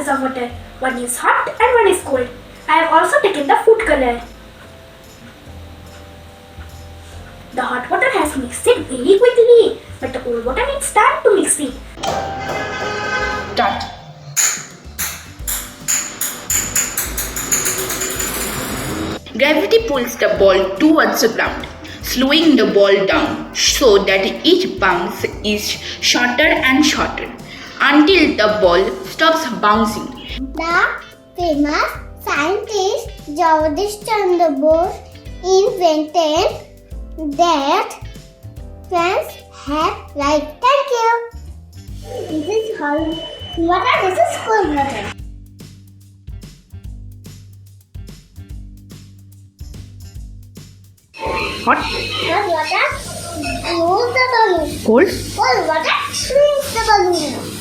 bottles of water. One is hot and one is cold. I have also taken the food color. The hot water has mixed it very quickly, but the cold water needs time to mix it. Start. Gravity pulls the ball towards the ground, slowing the ball down so that each bounce is shorter and shorter until the ball stops bouncing. The famous scientist Jagadish Chandra Bose invented that fans have light. Thank you. This is hot water. This is cold water. Hot, Hot water moves the balloon. cold, Cold water shrinks the balloon.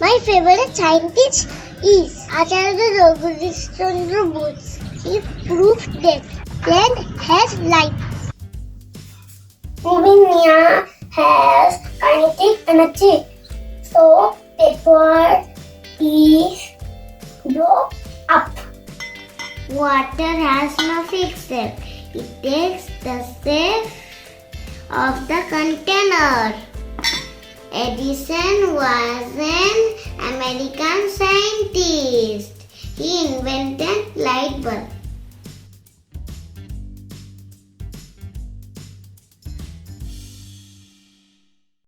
My favorite scientist is Acharya Jagadish Chandra Bose. He proved that land has light. Moving has kinetic energy. So paper is blow up. Water has no fixed shape. It takes the shape of the container. Edison was an American scientist. He invented light bulb.